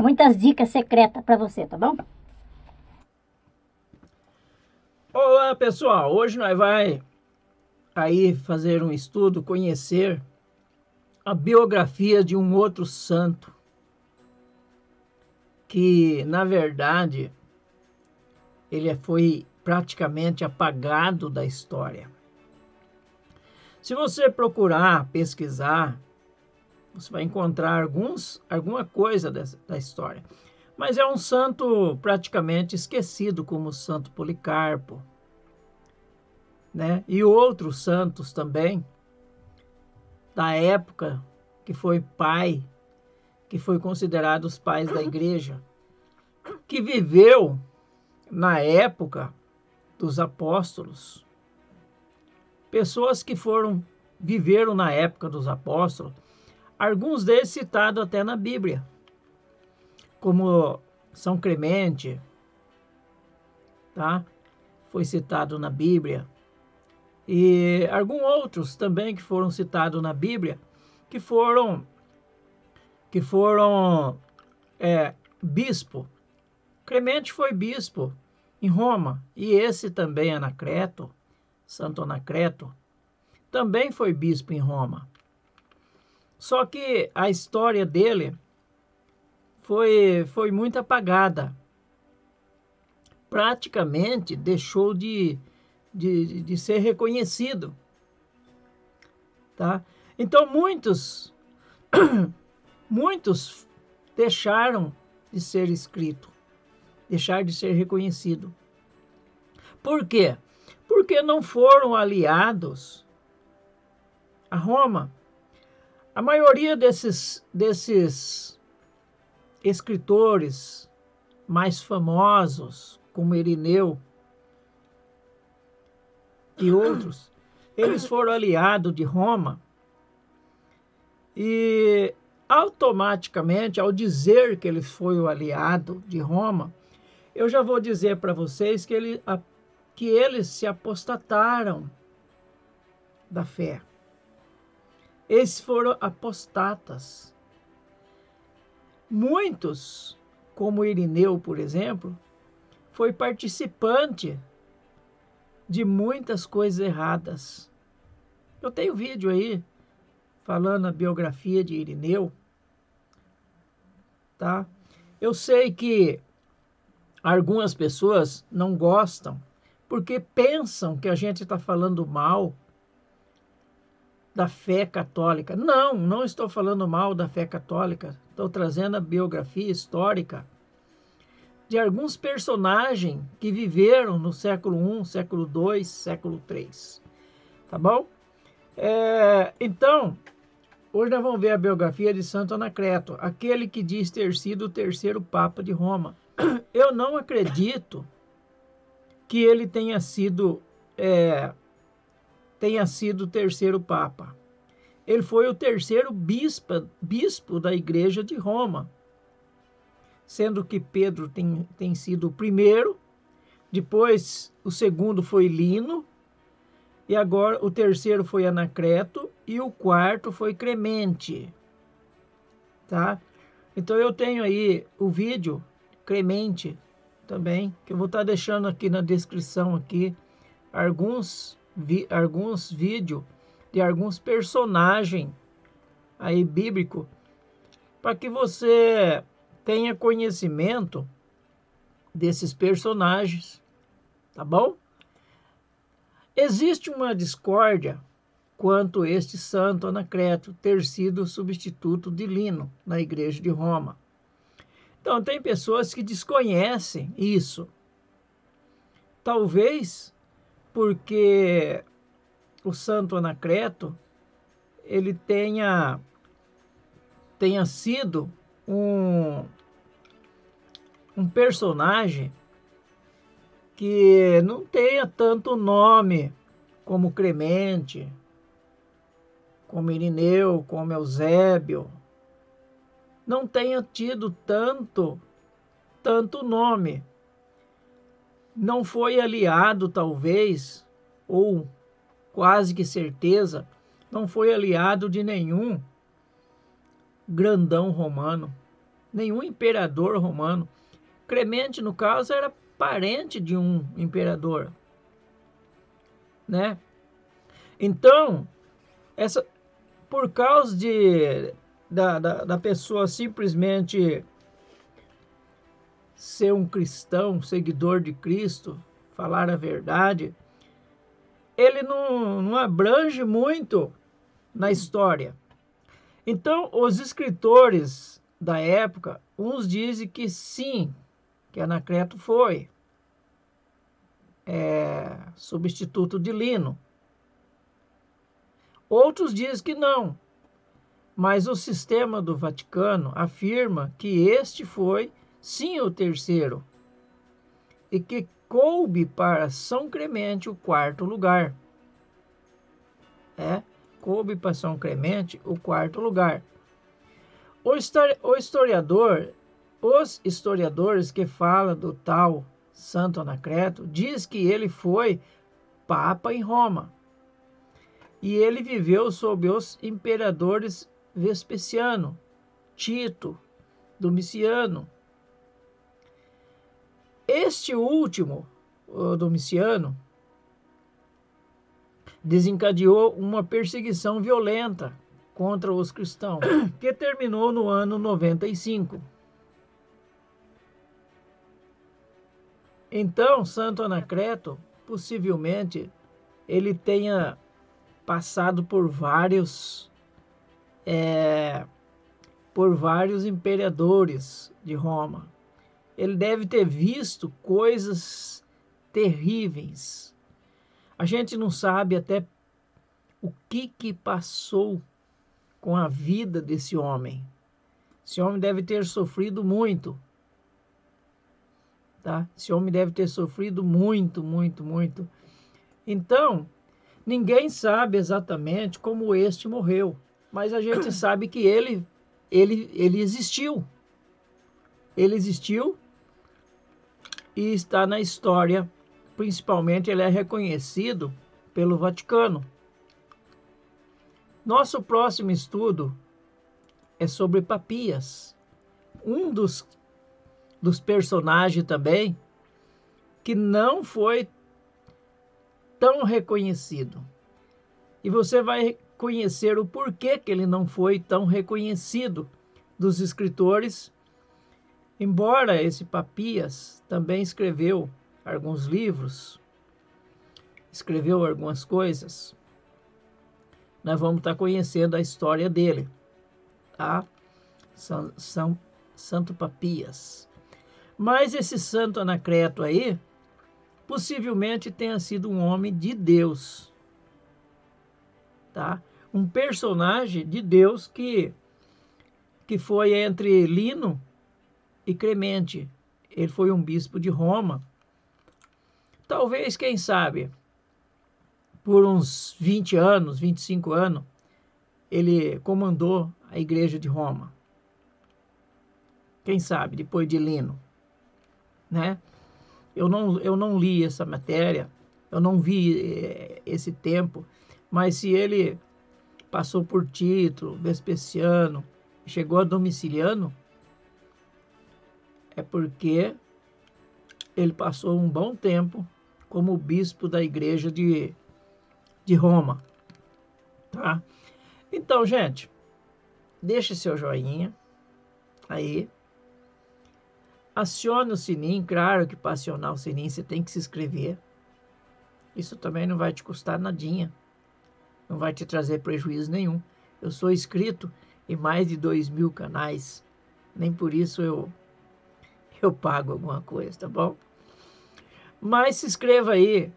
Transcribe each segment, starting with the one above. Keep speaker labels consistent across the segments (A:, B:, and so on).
A: muitas dicas secretas para você, tá bom?
B: Olá, pessoal. Hoje nós vai aí fazer um estudo, conhecer a biografia de um outro santo que, na verdade, ele foi praticamente apagado da história. Se você procurar, pesquisar, você vai encontrar alguma coisa da história. Mas é um santo praticamente esquecido, como o Santo Policarpo, né? E outros santos também, da época, que foi pai, que foi considerado os pais da igreja, que viveu na época dos apóstolos. Pessoas que viveram na época dos apóstolos, alguns deles citados até na Bíblia, como São Clemente, tá? Foi citado na Bíblia. E alguns outros também que foram citados na Bíblia, que foram bispo. Clemente foi bispo em Roma, e esse também, Anacleto, Santo Anacleto, também foi bispo em Roma. Só que a história dele foi muito apagada. Praticamente deixou de ser reconhecido, tá? Então muitos deixaram de ser escrito, deixaram de ser reconhecido. Por quê? Porque não foram aliados a Roma. A maioria desses escritores mais famosos, como Irineu e outros, eles foram aliados de Roma, e automaticamente, ao dizer que ele foi o aliado de Roma, eu já vou dizer para vocês que eles se apostataram da fé. Eles foram apostatas. Muitos, como Irineu, por exemplo, foi participante de muitas coisas erradas. Eu tenho vídeo aí falando a biografia de Irineu, tá? Eu sei que algumas pessoas não gostam porque pensam que a gente está falando mal da fé católica. Não, não estou falando mal da fé católica. Estou trazendo a biografia histórica de alguns personagens que viveram no século I, século II, século III. Tá bom? Então, hoje nós vamos ver a biografia de Santo Anacleto, aquele que diz ter sido o terceiro Papa de Roma. Eu não acredito que ele tenha sido o terceiro Papa. Ele foi o terceiro bispo da Igreja de Roma, sendo que Pedro tem sido o primeiro, depois o segundo foi Lino, e agora o terceiro foi Anacleto, e o quarto foi Clemente, tá? Então eu tenho aí o vídeo Clemente também, que eu vou estar deixando aqui na descrição aqui, alguns vídeos de alguns personagens aí bíblico, para que você tenha conhecimento desses personagens, tá bom? Existe uma discórdia quanto a este santo Anacleto ter sido o substituto de Lino na Igreja de Roma. Então, tem pessoas que desconhecem isso. Talvez porque o santo Anacleto ele tenha sido um personagem que não tenha tanto nome como Clemente, como Irineu, como Eusébio, não tenha tido tanto nome. Não foi aliado, talvez, ou quase que certeza, não foi aliado de nenhum grandão romano. nenhum imperador romano. Clemente, no caso, era parente de um imperador, né? Então, por causa da pessoa simplesmente ser um cristão, seguidor de Cristo, falar a verdade, ele não abrange muito na história. Então, os escritores da época, uns dizem que sim, que Anacleto foi substituto de Lino. Outros dizem que não, mas o sistema do Vaticano afirma que este foi, sim, o terceiro, e que coube para São Clemente o quarto lugar. Coube para São Clemente o quarto lugar. Os historiadores que falam do tal Santo Anacleto diz que ele foi papa em Roma. E ele viveu sob os imperadores Vespasiano, Tito, Domiciano. Este último, o Domiciano, desencadeou uma perseguição violenta contra os cristãos, que terminou no ano 95. Então, Santo Anacleto, possivelmente, ele tenha passado por vários imperadores de Roma. Ele deve ter visto coisas terríveis. A gente não sabe até o que passou com a vida desse homem. Esse homem deve ter sofrido muito. Tá? Esse homem deve ter sofrido muito, muito, muito. Então, ninguém sabe exatamente como este morreu, mas a gente sabe que ele existiu. Ele existiu e está na história. Principalmente, ele é reconhecido pelo Vaticano. Nosso próximo estudo é sobre Papias, um dos personagens também que não foi tão reconhecido. E você vai conhecer o porquê que ele não foi tão reconhecido dos escritores, embora esse Papias também escreveu alguns livros, escreveu algumas coisas. Nós vamos estar conhecendo a história dele, tá? Santo Papias. Mas esse Santo Anacleto aí, possivelmente tenha sido um homem de Deus, tá? Um personagem de Deus que foi entre Lino e Clemente. Ele foi um bispo de Roma. Talvez, quem sabe, por uns 20 anos, 25 anos, ele comandou a igreja de Roma. Quem sabe, depois de Lino, né? Eu não li essa matéria, eu não vi esse tempo, mas se ele passou por Tito, Vespasiano, chegou a Domiciano, é porque ele passou um bom tempo como bispo da igreja de Roma, tá? Então, gente, deixe seu joinha aí, acione o sininho. Claro que para acionar o sininho você tem que se inscrever. Isso também não vai te custar nadinha, não vai te trazer prejuízo nenhum. Eu sou inscrito em mais de 2.000 canais, nem por isso eu pago alguma coisa, tá bom? Mas se inscreva aí,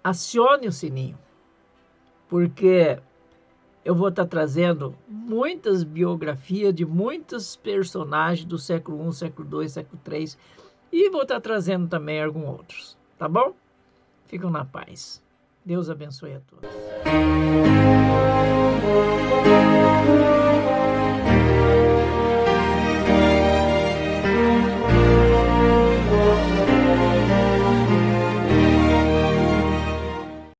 B: acione o sininho, porque eu vou estar trazendo muitas biografias de muitos personagens do século I, século II, século III, e vou estar trazendo também alguns outros, tá bom? Ficam na paz. Deus abençoe a todos.